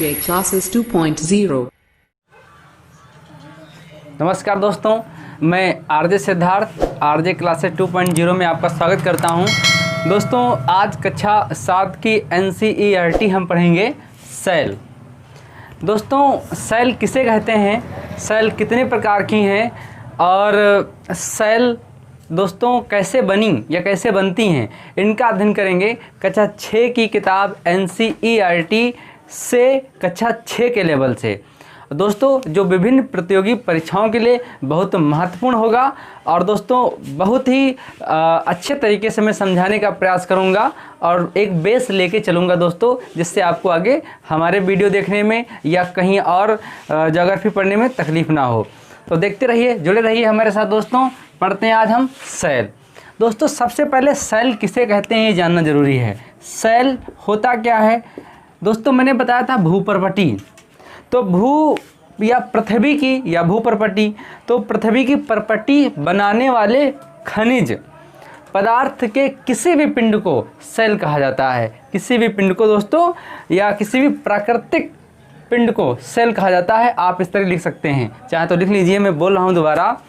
RJ Classes 2.0। नमस्कार दोस्तों, मैं आरजे सिद्धार्थ आरजे क्लासेस 2.0 में आपका स्वागत करता हूं। दोस्तों, आज कक्षा 7 की NCERT हम पढ़ेंगे सेल। दोस्तों, सेल किसे कहते हैं, सेल कितने प्रकार की हैं और सेल दोस्तों कैसे बनी या कैसे बनती हैं, इनका अध्ययन करेंगे कक्षा 6 की किताब NCERT से कक्षा 6 के लेवल से। दोस्तों, जो विभिन्न प्रतियोगी परीक्षाओं के लिए बहुत महत्वपूर्ण होगा और दोस्तों बहुत ही अच्छे तरीके से मैं समझाने का प्रयास करूंगा और एक बेस लेके चलूंगा दोस्तों, जिससे आपको आगे हमारे वीडियो देखने में या कहीं और ज्योग्राफी पढ़ने में तकलीफ ना हो। तो देखते रहिए, जुड़े रहिए हमारे साथ दोस्तों। पढ़ते हैं आज हम सेल। दोस्तों, सबसे पहले सेल किसे कहते हैं ये जानना ज़रूरी है। सेल होता क्या है दोस्तों, मैंने बताया था भूपर्पटी। तो भू या पृथ्वी की या भूपर्पटी, तो पृथ्वी की परपटी बनाने वाले खनिज पदार्थ के किसी भी पिंड को सेल कहा जाता है। किसी भी पिंड को दोस्तों या किसी भी प्राकृतिक पिंड को सेल कहा जाता है। आप इस तरह लिख सकते हैं, चाहे तो लिख लीजिए, मैं बोल रहा हूँ दोबारा।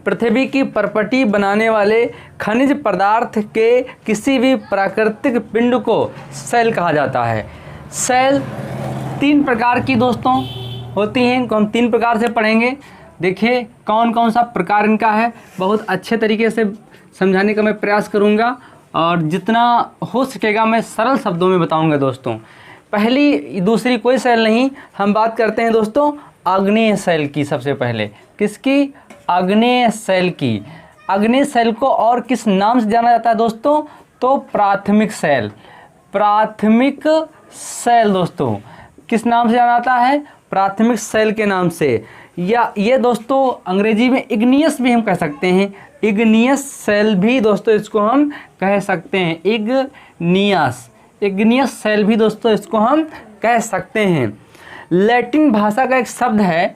पृथ्वी की परपटी बनाने वाले खनिज पदार्थ के किसी भी प्राकृतिक पिंड को सेल कहा जाता है। सेल 3 प्रकार की दोस्तों होती हैं, इनको हम 3 प्रकार से पढ़ेंगे। देखिए कौन कौन सा प्रकार इनका है, बहुत अच्छे तरीके से समझाने का मैं प्रयास करूंगा और जितना हो सकेगा मैं सरल शब्दों में बताऊंगा दोस्तों। पहली दूसरी कोई सेल नहीं, हम बात करते हैं दोस्तों आग्नेय सेल की। सबसे पहले किसकी? आग्नेय सेल की। आग्नेय सेल को और किस नाम से जाना जाता है दोस्तों? तो प्राथमिक सेल। प्राथमिक सेल दोस्तों किस नाम से जाना जाता है? प्राथमिक सेल के नाम से। या ये दोस्तों अंग्रेजी में इग्नियस भी हम कह सकते हैं। इग्नियस सेल भी दोस्तों इसको हम कह सकते हैं। इग्नियस सेल भी दोस्तों इसको हम कह सकते हैं। लैटिन भाषा का एक शब्द है,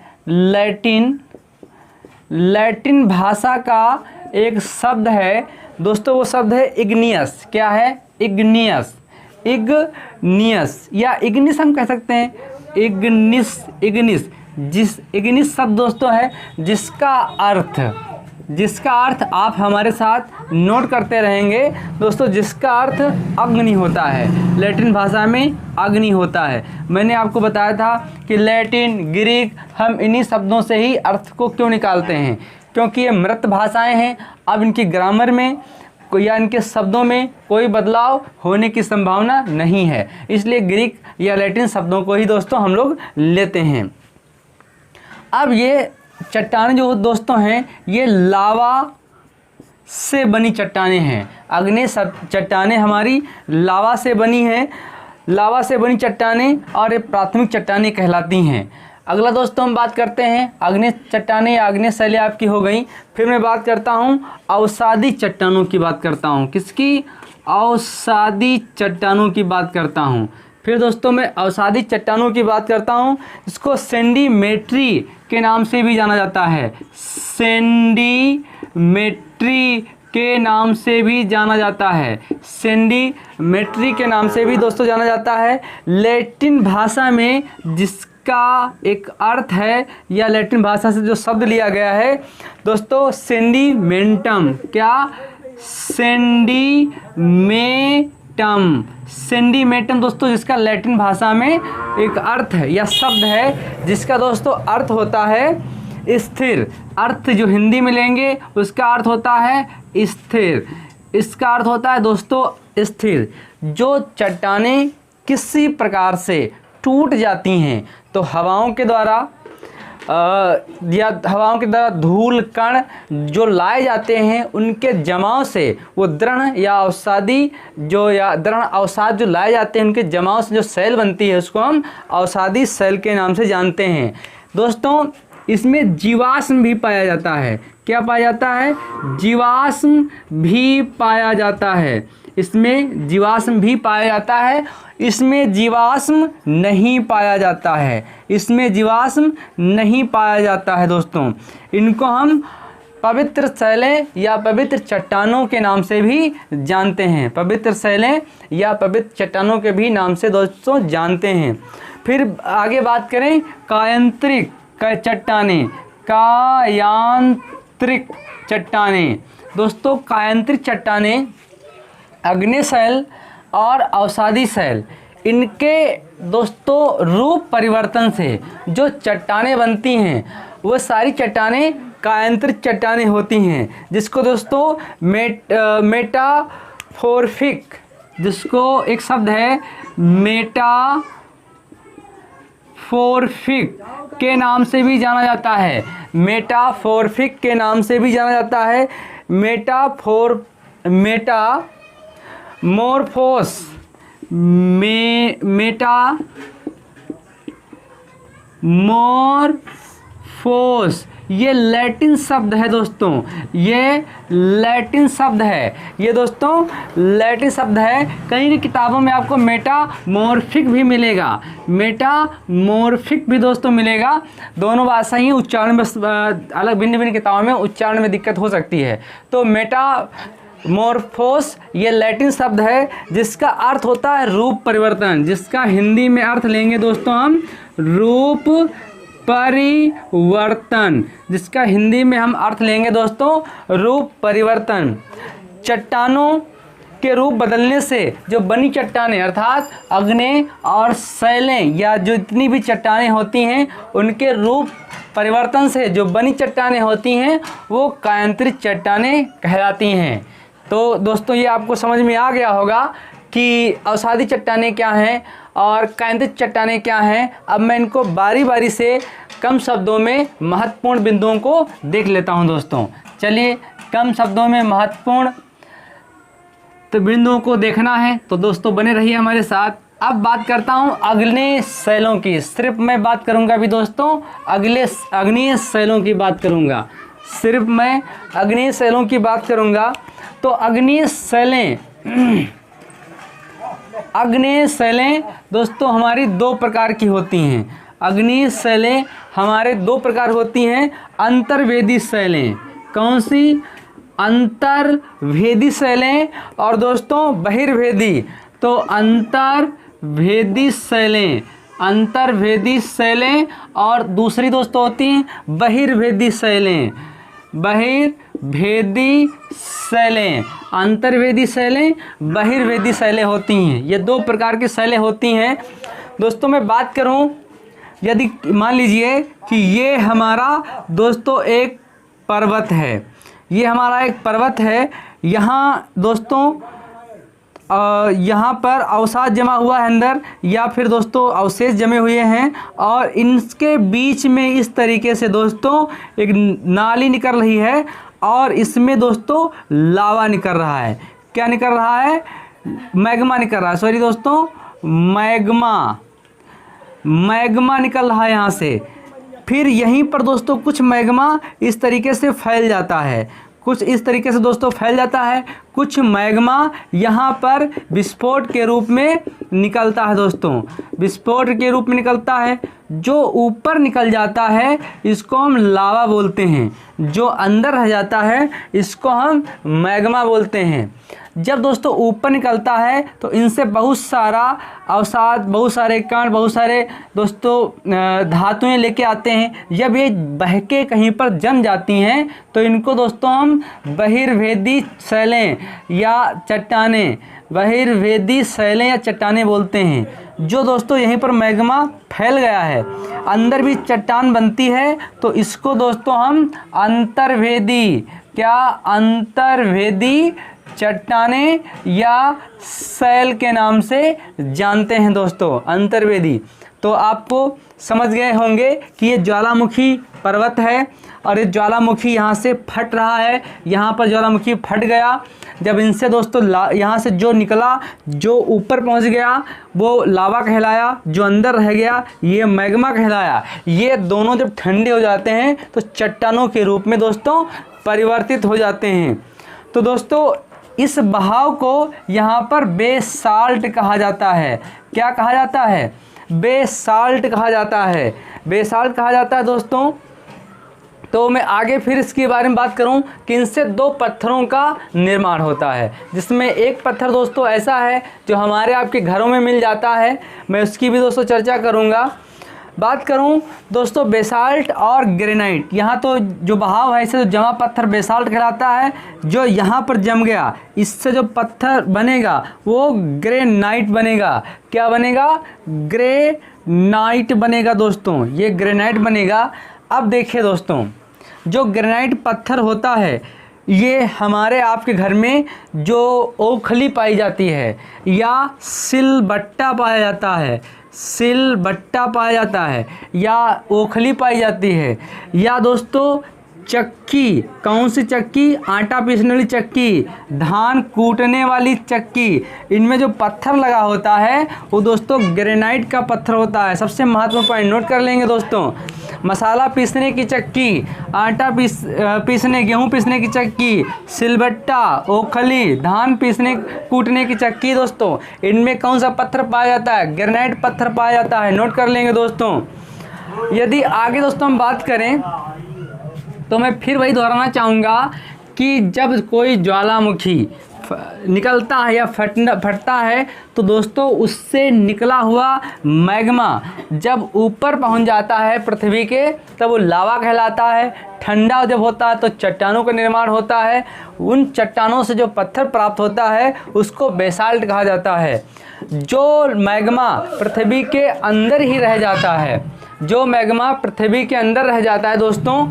लैटिन भाषा का एक शब्द है दोस्तों, वो शब्द है इग्नियस। क्या है? इग्नियस या इग्निस हम कह सकते हैं। इग्निस शब्द दोस्तों है जिसका अर्थ आप हमारे साथ नोट करते रहेंगे दोस्तों, जिसका अर्थ अग्नि होता है। लैटिन भाषा में अग्नि होता है। मैंने आपको बताया था कि लैटिन, ग्रीक, हम इन्हीं शब्दों से ही अर्थ को क्यों निकालते हैं, क्योंकि ये मृत भाषाएं हैं। अब इनकी ग्रामर में या इनके शब्दों में कोई बदलाव होने की संभावना नहीं है, इसलिए ग्रीक या लैटिन शब्दों को ही दोस्तों हम लोग लेते हैं। अब ये चट्टानें जो दोस्तों हैं, ये लावा से बनी चट्टानें हैं। आग्नेय चट्टानें हमारी लावा से बनी हैं। लावा से बनी चट्टानें और ये प्राथमिक चट्टानें कहलाती हैं। अगला दोस्तों हम बात करते हैं आग्नेय चट्टानें या आग्नेय शैलें आपकी हो गई। फिर मैं बात करता हूँ अवसादी चट्टानों की बात करता हूँ। किसकी? अवसादी चट्टानों की बात करता हूँ। फिर दोस्तों मैं अवसादी चट्टानों की बात करता हूँ। इसको सेंडीमेट्री के नाम से भी जाना जाता है। सेंडीमेट्री के नाम से भी जाना जाता है। सेंडीमेट्री के नाम से भी दोस्तों जाना जाता है। लैटिन भाषा में जिसका एक अर्थ है या लैटिन भाषा से जो शब्द लिया गया है दोस्तों सेंडीमेंटम। क्या? सेंडीमेंटम दोस्तों, जिसका लैटिन भाषा में एक अर्थ है या शब्द है जिसका दोस्तों अर्थ होता है स्थिर। अर्थ जो हिंदी में लेंगे उसका अर्थ होता है स्थिर। इसका अर्थ होता है दोस्तों स्थिर। जो चट्टानें किसी प्रकार से टूट जाती हैं तो हवाओं के द्वारा धूल कण जो लाए जाते हैं उनके जमाव से वो दृढ़ या अवसादी दृढ़ अवसाद जो लाए जाते हैं उनके जमाव से जो सेल बनती है उसको हम अवसादी सेल के नाम से जानते हैं। दोस्तों, इसमें जीवाश्म भी पाया जाता है। क्या पाया जाता है? जीवाश्म भी पाया जाता है। इसमें जीवाश्म भी पाया जाता है। इसमें जीवाश्म नहीं पाया जाता है। इसमें जीवाश्म नहीं पाया जाता है दोस्तों। इनको हम पवित्र शैलें या पवित्र चट्टानों के नाम से भी जानते हैं। पवित्र शैलें या पवित्र चट्टानों के भी नाम से दोस्तों जानते हैं। फिर आगे बात करें कायांतरिक चट्टानें, कायांतरिक चट्टानें। दोस्तों कायांतरिक चट्टानें आग्नेय शैल और अवसादी शैल, इनके दोस्तों रूप परिवर्तन से जो चट्टानें बनती हैं वो सारी चट्टानें कायांतरिक चट्टानें होती हैं, जिसको दोस्तों मेटाफोर्फिक, जिसको एक शब्द है मेटाफोर्फिक के नाम से भी जाना जाता है। मेटाफोर्फिक के नाम से भी जाना जाता है। मेटामोर्फोस ये लैटिन शब्द है दोस्तों, ये लैटिन शब्द है, ये दोस्तों लैटिन शब्द है। कहीं की किताबों में आपको मेटामॉर्फिक भी मिलेगा, मेटामॉर्फिक भी दोस्तों मिलेगा। दोनों भाषा ही उच्चारण में अलग भिन्न भिन्न किताबों में उच्चारण में दिक्कत हो सकती है। तो मेटामॉर्फोस ये लैटिन शब्द है जिसका अर्थ होता है रूप परिवर्तन, जिसका हिंदी में अर्थ लेंगे दोस्तों हम रूप परिवर्तन, जिसका हिंदी में हम अर्थ लेंगे दोस्तों रूप परिवर्तन। चट्टानों के रूप बदलने से जो बनी चट्टानें अर्थात आग्नेय और शैलें या जो जितनी भी चट्टानें होती हैं उनके रूप परिवर्तन से जो बनी चट्टानें होती हैं वो कायांतरिक चट्टानें कहलाती हैं। तो दोस्तों ये आपको समझ में आ गया होगा कि अवसादी चट्टानें क्या हैं और कायांतरिक चट्टानें क्या हैं। अब मैं इनको बारी बारी से कम शब्दों में महत्वपूर्ण बिंदुओं को देख लेता हूं दोस्तों। चलिए कम शब्दों में महत्वपूर्ण तो बिंदुओं को देखना है तो दोस्तों बने रहिए हमारे साथ। अब बात करता हूं आग्नेय शैलों की, सिर्फ मैं बात करूंगा अभी दोस्तों आग्नेय शैलों की बात करूंगा, सिर्फ मैं आग्नेय शैलों की बात करूंगा। तो आग्नेय शैलें दोस्तों हमारी दो प्रकार की होती हैं। आग्नेय शैलें हमारे दो प्रकार होती हैं। अंतर्वेदी शैलें, कौन सी? अंतर्वेदी शैलें और दोस्तों बहिर्वेदी। तो अंतर्वेदी शैलें और दूसरी दोस्तों होती हैं बहिर्वेदी शैलें। अंतर्वेदी शैलें, बहिर्वेदी शैलें होती हैं। ये दो प्रकार की शैलें होती हैं दोस्तों। मैं बात करूं, यदि मान लीजिए कि ये हमारा दोस्तों एक पर्वत है, ये हमारा एक पर्वत है। यहाँ दोस्तों यहाँ पर अवसाद जमा हुआ है अंदर या फिर दोस्तों अवशेष जमे हुए हैं और इनके बीच में इस तरीके से दोस्तों एक नाली निकल रही है और इसमें दोस्तों लावा निकल रहा है। क्या निकल रहा है? मैग्मा निकल रहा है। सॉरी दोस्तों, मैग्मा निकल रहा है यहाँ से। फिर यहीं पर दोस्तों कुछ मैग्मा इस तरीके से फैल जाता है, कुछ इस तरीके से दोस्तों फैल जाता है। कुछ मैग्मा यहाँ पर विस्फोट के रूप में निकलता है दोस्तों, विस्फोट के रूप में निकलता है। जो ऊपर निकल जाता है इसको हम लावा बोलते हैं, जो अंदर रह जाता है इसको हम मैग्मा बोलते हैं। जब दोस्तों ऊपर निकलता है तो इनसे बहुत सारा अवसाद, बहुत सारे कण, बहुत सारे दोस्तों धातुएं लेके आते हैं। जब ये बह के कहीं पर जम जाती हैं तो इनको दोस्तों हम बहिर्वेदी शैलें या चट्टानें, बहिर्वेदी शैलें या चट्टानें बोलते हैं। जो दोस्तों यहीं पर मैग्मा फैल गया है, अंदर भी चट्टान बनती है तो इसको दोस्तों हम अंतर्वेदी, क्या अंतर्वेदी चट्टानें या शैल के नाम से जानते हैं दोस्तों, अंतर्वेदी। तो आपको समझ गए होंगे कि ये ज्वालामुखी पर्वत है और ये ज्वालामुखी यहाँ से फट रहा है, यहाँ पर ज्वालामुखी फट गया। जब इनसे दोस्तों यहाँ से जो निकला, जो ऊपर पहुँच गया वो लावा कहलाया, जो अंदर रह गया ये मैग्मा कहलाया। ये दोनों जब ठंडे हो जाते हैं तो चट्टानों के रूप में दोस्तों परिवर्तित हो जाते हैं। तो दोस्तों इस बहाव को यहाँ पर बेसाल्ट कहा जाता है। क्या कहा जाता है? बेसाल्ट कहा जाता है। बेसाल्ट कहा जाता है दोस्तों तो मैं आगे फिर इसके बारे में बात करूं कि इनसे दो पत्थरों का निर्माण होता है, जिसमें एक पत्थर दोस्तों ऐसा है जो हमारे आपके घरों में मिल जाता है, मैं उसकी भी दोस्तों चर्चा करूंगा। बात करूं दोस्तों बेसाल्ट और ग्रेनाइट, यहाँ तो जो बहाव है इसे जो जमा पत्थर बेसाल्ट कहलाता है, जो यहाँ पर जम गया इससे जो पत्थर बनेगा वो ग्रेनाइट बनेगा। क्या बनेगा? ग्रेनाइट बनेगा दोस्तों, ये ग्रेनाइट बनेगा। अब देखिए दोस्तों, जो ग्रेनाइट पत्थर होता है ये हमारे आपके घर में जो ओखली पाई जाती है या सिलबट्टा पाया जाता है, सिलबट्टा पाया जाता है या ओखली पाई जाती है, या दोस्तों चक्की, कौन सी चक्की? आटा पीसने वाली चक्की, धान कूटने वाली चक्की, इनमें जो पत्थर लगा होता है वो दोस्तों ग्रेनाइट का पत्थर होता है। सबसे महत्वपूर्ण पॉइंट नोट कर लेंगे दोस्तों, मसाला पीसने की चक्की, आटा पीसने गेहूं पीसने की चक्की, सिलबट्टा, ओखली, धान पीसने कूटने की चक्की, दोस्तों इनमें कौन सा पत्थर पाया जाता है? ग्रेनाइट पत्थर पाया जाता है। नोट कर लेंगे दोस्तों। यदि आगे दोस्तों हम बात करें तो मैं फिर वही दोहराना चाहूँगा कि जब कोई ज्वालामुखी निकलता है या फटता है तो दोस्तों उससे निकला हुआ मैग्मा जब ऊपर पहुंच जाता है पृथ्वी के तब वो लावा कहलाता है। ठंडा जब होता है तो चट्टानों का निर्माण होता है, उन चट्टानों से जो पत्थर प्राप्त होता है उसको बेसाल्ट कहा जाता है। जो मैग्मा पृथ्वी के अंदर ही रह जाता है, जो मैग्मा पृथ्वी के अंदर रह जाता है दोस्तों,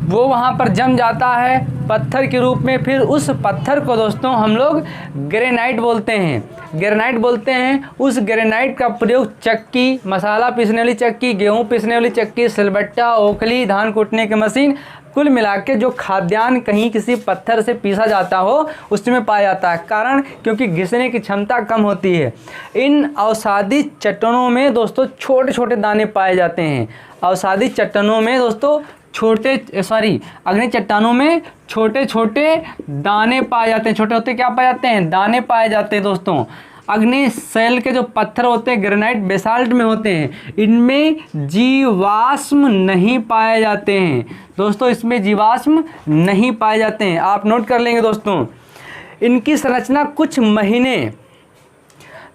वो वहाँ पर जम जाता है पत्थर के रूप में। फिर उस पत्थर को दोस्तों हम लोग ग्रेनाइट बोलते हैं, ग्रेनाइट बोलते हैं। उस ग्रेनाइट का प्रयोग चक्की, मसाला पीसने वाली चक्की, गेहूँ पीसने वाली चक्की, सिलबट्टा, ओखली, धान कूटने की मशीन, कुल मिला के जो खाद्यान्न कहीं किसी पत्थर से पीसा जाता हो उसमें पाया जाता है। कारण क्योंकि घिसने की क्षमता कम होती है। इन अवसादी चट्टानों में दोस्तों छोटे छोटे दाने पाए जाते हैं। अवसादी चट्टानों में दोस्तों अग्नि चट्टानों में छोटे छोटे दाने पाए जाते हैं। छोटे होते क्या पाए जाते हैं? दाने पाए जाते हैं दोस्तों। अग्नि सेल के जो पत्थर होते हैं ग्रेनाइट बेसाल्ट में होते हैं, इनमें जीवाश्म नहीं पाए जाते हैं दोस्तों, इसमें जीवाश्म नहीं पाए जाते हैं। आप नोट कर लेंगे दोस्तों। इनकी संरचना कुछ महीने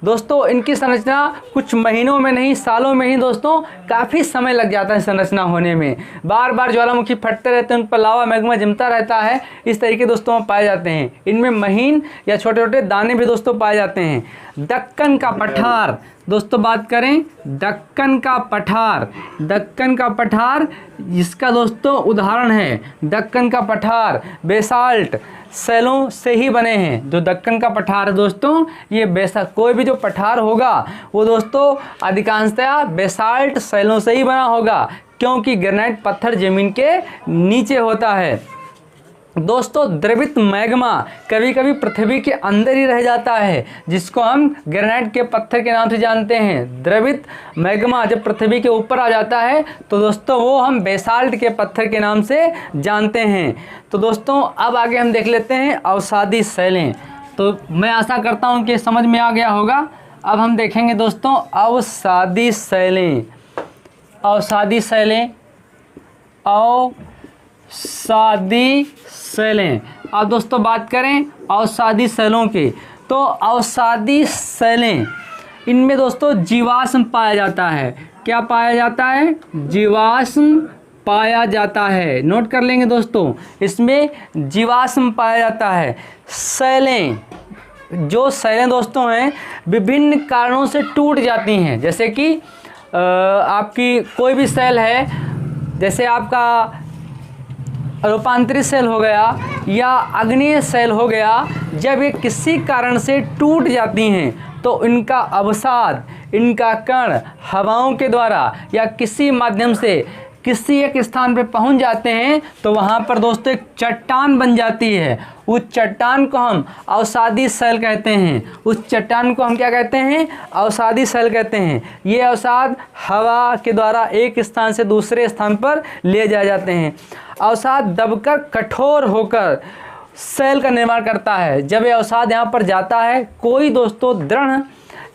दोस्तों, इनकी संरचना कुछ महीनों में नहीं सालों में ही दोस्तों काफ़ी समय लग जाता है संरचना होने में। बार बार ज्वालामुखी फटते रहते हैं, उन पर लावा मैग्मा जमता रहता है, इस तरीके दोस्तों पाए जाते हैं। इनमें महीन या छोटे छोटे दाने भी दोस्तों पाए जाते हैं। दक्कन का पठार दोस्तों, बात करें दक्कन का पठार, दक्कन का पठार इसका दोस्तों उदाहरण है। दक्कन का पठार बेसाल्ट सेलों से ही बने हैं। जो दक्कन का पठार है दोस्तों, ये कोई भी जो पठार होगा वो दोस्तों अधिकांशतः बेसाल्ट सेलों से ही बना होगा, क्योंकि ग्रेनाइट पत्थर जमीन के नीचे होता है। दोस्तों द्रवित मैग्मा कभी कभी पृथ्वी के अंदर ही रह जाता है, जिसको हम ग्रेनाइट के पत्थर के नाम से जानते हैं। द्रवित मैग्मा जब पृथ्वी के ऊपर आ जाता है तो दोस्तों वो हम बेसाल्ट के पत्थर के नाम से जानते हैं। तो दोस्तों अब आगे हम देख लेते हैं अवसादी शैलें। तो मैं आशा करता हूँ कि समझ में आ गया होगा। अब हम देखेंगे दोस्तों अवसादी शैलें। अवसादी शैलें, अवसादी शैलें। अब दोस्तों बात करें अवसादी शैलों की, तो अवसादी शैलें इनमें दोस्तों जीवाश्म पाया जाता है। क्या पाया जाता है? जीवाश्म पाया जाता है। नोट कर लेंगे दोस्तों, इसमें जीवाश्म पाया जाता है। शैलें, जो शैलें दोस्तों हैं विभिन्न कारणों से टूट जाती हैं। जैसे कि आपकी कोई भी सेल है, जैसे आपका रूपांतरित सेल हो गया या अग्नेय सेल हो गया, जब ये किसी कारण से टूट जाती हैं तो इनका अवसाद, इनका कण हवाओं के द्वारा या किसी माध्यम से किसी एक स्थान पर पहुंच जाते हैं तो वहाँ पर दोस्तों एक चट्टान बन जाती है। उस चट्टान को हम अवसादी सेल कहते हैं। उस चट्टान को हम क्या कहते हैं? अवसादी सेल कहते हैं। ये अवसाद हवा के द्वारा एक स्थान से दूसरे स्थान पर ले जाए जाते हैं। अवसाद दबकर कठोर होकर सेल का निर्माण करता है। जब ये अवसाद यहाँ पर जाता है, कोई दोस्तों दृढ़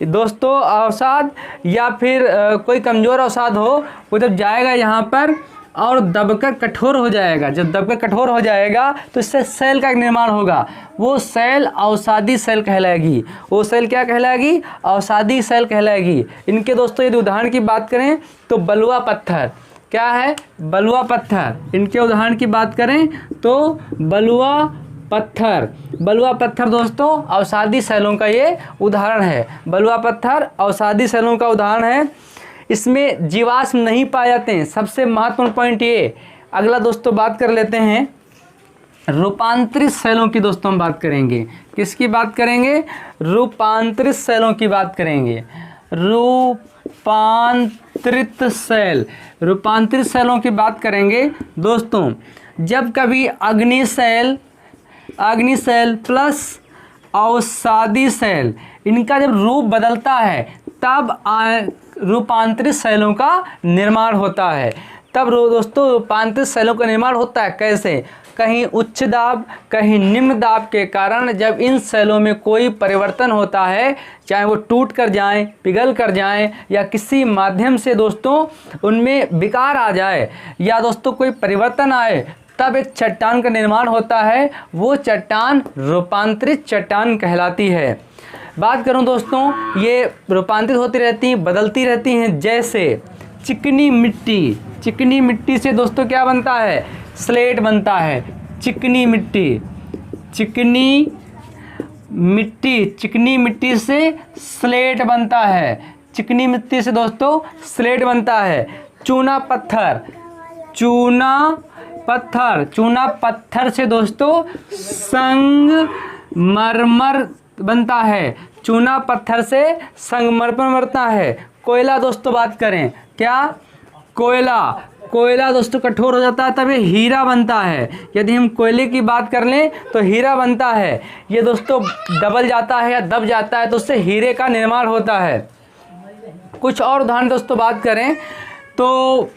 अवसाद या फिर कोई कमज़ोर अवसाद हो, वो जब जाएगा यहाँ पर और दबकर कठोर हो जाएगा। जब दबकर कठोर हो जाएगा तो इससे सेल का निर्माण होगा। वो सेल अवसादी सेल कहलाएगी। वो सेल क्या कहलाएगी? अवसादी सेल कहलाएगी। इनके दोस्तों यदि उदाहरण की बात करें तो बलुआ पत्थर क्या है? बलुआ पत्थर। इनके उदाहरण की बात करें तो बलुआ पत्थर। बलुआ पत्थर दोस्तों अवसादी सेलों का ये उदाहरण है। बलुआ पत्थर अवसादी सेलों का उदाहरण है। इसमें जीवाश्म नहीं पाए जाते हैं, सबसे महत्वपूर्ण पॉइंट ये। अगला दोस्तों बात कर लेते हैं रूपांतरित सेलों की। दोस्तों हम बात करेंगे किसकी बात करेंगे? रूपांतरित सेलों की बात करेंगे। रूपांतरित सेल, रूपांतरित सेलों की बात करेंगे दोस्तों। जब कभी अग्नि सेल प्लस अवसादी सेल इनका जब रूप बदलता है तब रूपांतरित सेलों का निर्माण होता है। तब दोस्तों रूपांतरित सेलों का निर्माण होता है। कैसे? कहीं उच्च दाब कहीं निम्न दाब के कारण जब इन सेलों में कोई परिवर्तन होता है, चाहे वो टूट कर जाएं, पिघल कर जाएं या किसी माध्यम से दोस्तों उनमें विकार आ जाए या दोस्तों कोई परिवर्तन आए, तब एक चट्टान का निर्माण होता है। वो चट्टान रूपांतरित चट्टान कहलाती है। बात करूं दोस्तों, ये रूपांतरित होती रहती हैं, बदलती रहती हैं। जैसे चिकनी मिट्टी, चिकनी मिट्टी से दोस्तों क्या बनता है? स्लेट बनता है। चिकनी मिट्टी, चिकनी मिट्टी से स्लेट बनता है। चिकनी मिट्टी से दोस्तों स्लेट बनता है। चूना पत्थर से दोस्तों संगमरमर बनता है। चूना पत्थर से संगमरमर बनता है। कोयला दोस्तों बात करें, क्या? कोयला दोस्तों कठोर हो जाता है तब ये हीरा बनता है। यदि हम कोयले की बात कर लें तो हीरा बनता है। ये दोस्तों दबल जाता है या दब जाता है तो उससे हीरे का निर्माण होता है। कुछ और उदाहरण दोस्तों बात करें तो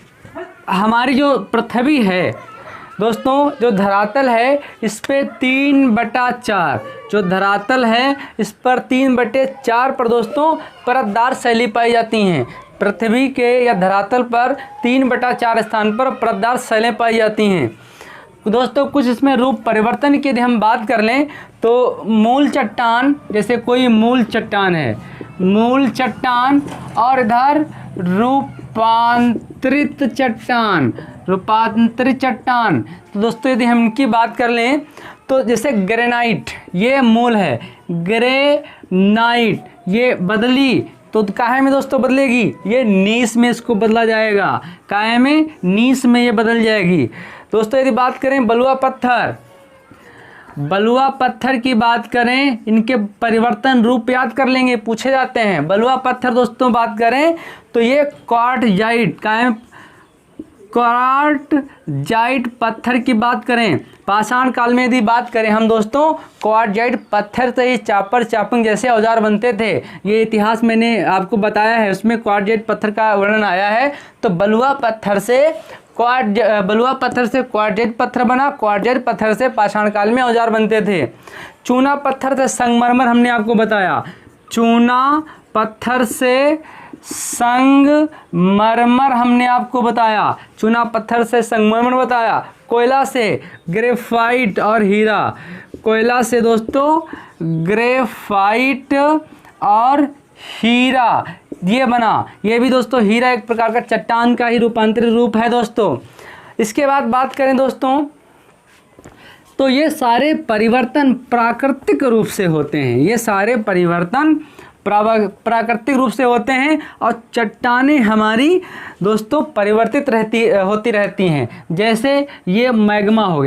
हमारी जो पृथ्वी है दोस्तों, जो धरातल है इस पे 3/4, जो धरातल है इस पर 3/4 पर दोस्तों परतदार शैली पाई जाती हैं। पृथ्वी के या धरातल पर 3/4 स्थान पर परतदार शैलें पाई जाती हैं दोस्तों। कुछ इसमें रूप परिवर्तन की यदि हम बात कर लें तो मूल चट्टान, जैसे कोई मूल चट्टान है, मूल चट्टान, और इधर रूपांतरित चट्टान। तो दोस्तों यदि हम इनकी बात कर लें तो जैसे ग्रेनाइट, ये मूल है। ग्रेनाइट ये बदली तो काहे में दोस्तों बदलेगी? ये नीस में इसको बदला जाएगा। काहे में? नीस में ये बदल जाएगी। दोस्तों यदि बात करें बलुआ पत्थर की बात करें, इनके परिवर्तन रूप याद कर लेंगे, पूछे जाते हैं। बलुआ पत्थर दोस्तों बात करें तो ये क्वार्टजाइट पत्थर की बात करें। पाषाण काल में यदि बात करें हम दोस्तों, क्वार्टजाइट पत्थर से ही चापर चापिंग जैसे औजार बनते थे। ये इतिहास मैंने आपको बताया है, उसमें क्वार्टजाइट पत्थर का वर्णन आया है। तो बलुआ पत्थर से क्वार्टजाइट पत्थर बना। क्वार्टजाइट पत्थर से पाषाण काल में औजार बनते थे। चूना पत्थर से संगमरमर हमने आपको बताया। चूना पत्थर से संगमरमर हमने आपको बताया। चूना पत्थर से संगमरमर बताया। कोयला से ग्रेफाइट और हीरा। कोयला से दोस्तों ग्रेफाइट और हीरा ये बना। ये भी दोस्तों हीरा एक प्रकार का चट्टान का ही रूपांतरित रूप है दोस्तों। इसके बाद बात करें दोस्तों तो ये सारे परिवर्तन प्राकृतिक रूप से होते हैं। ये सारे परिवर्तन प्राकृतिक रूप से होते हैं और चट्टानें हमारी दोस्तों परिवर्तित होती रहती हैं। जैसे ये मैग्मा हो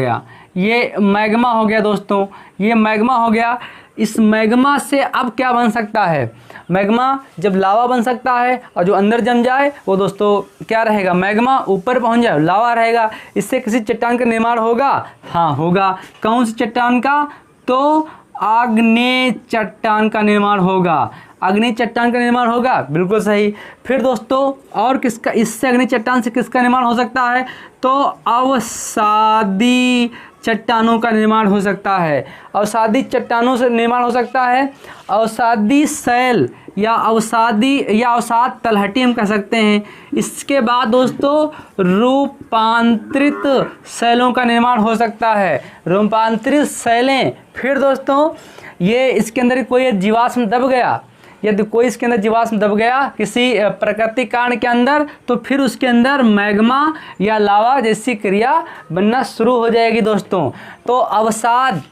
गया, दोस्तों, ये मैग्मा हो गया। इस मैग्मा से अब क्या बन सकता है? मैग्मा जब लावा बन सकता है और जो अंदर जम जाए वो दोस्तों क्या रहेगा? मैग्मा। ऊपर पहुंच जाए लावा रहेगा। इससे किसी चट्टान का निर्माण होगा? हाँ होगा। कौन सी चट्टान का? तो आग्नेय चट्टान का निर्माण होगा। आग्नेय चट्टान का निर्माण होगा, बिल्कुल सही। फिर दोस्तों और किसका, इससे आग्नेय चट्टान से किसका निर्माण हो सकता है? तो अवसादी चट्टानों का निर्माण हो सकता है। अवसादी चट्टानों से निर्माण हो सकता है। अवसादी शैल या अवसाद तलहटी हम कह सकते हैं। इसके बाद दोस्तों रूपांतरित शैलों का निर्माण हो सकता है। रूपांतरित शैलें, फिर दोस्तों ये इसके अंदर कोई जीवाश्म दब गया, यदि कोई इसके अंदर जीवाश्म दब गया किसी प्राकृतिक कारण के अंदर, तो फिर उसके अंदर मैग्मा या लावा जैसी क्रिया बनना शुरू हो जाएगी दोस्तों। तो अवसाद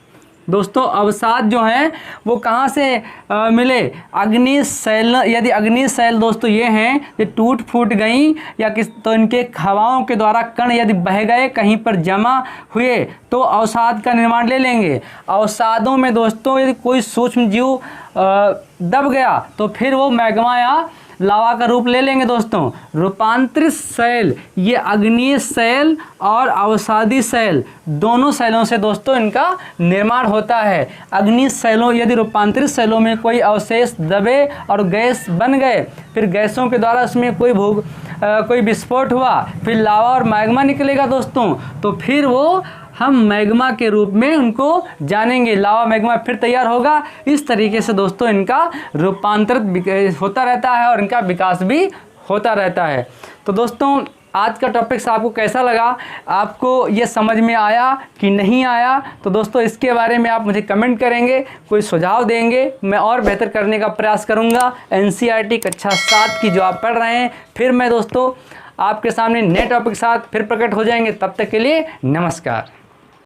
दोस्तों, अवसाद जो हैं वो कहाँ से मिले? अग्निशैल। यदि अग्निशैल दोस्तों ये हैं, ये टूट फूट गई या तो इनके हवाओं के द्वारा कण यदि बह गए, कहीं पर जमा हुए, तो अवसाद का निर्माण ले लेंगे। अवसादों में दोस्तों यदि कोई सूक्ष्म जीव दब गया तो फिर वो मैग्मा या लावा का रूप ले लेंगे दोस्तों। रूपांतरित शैल, ये अग्नीय शैल और अवसादी शैल दोनों शैलों से दोस्तों इनका निर्माण होता है। अग्नि शैलों, यदि रूपांतरित शैलों में कोई अवशेष दबे और गैस बन गए, फिर गैसों के द्वारा उसमें कोई विस्फोट हुआ, फिर लावा और मैग्मा निकलेगा दोस्तों, तो फिर वो हम मैग्मा के रूप में उनको जानेंगे। लावा मैग्मा फिर तैयार होगा। इस तरीके से दोस्तों इनका रूपांतरित होता रहता है और इनका विकास भी होता रहता है। तो दोस्तों आज का टॉपिक्स आपको कैसा लगा? आपको ये समझ में आया कि नहीं आया? तो दोस्तों इसके बारे में आप मुझे कमेंट करेंगे, कोई सुझाव देंगे, मैं और बेहतर करने का प्रयास करूँगा। NCERT कक्षा 7 की जो आप पढ़ रहे हैं, फिर मैं दोस्तों आपके सामने नए टॉपिक के साथ फिर प्रकट हो जाएंगे। तब तक के लिए नमस्कार।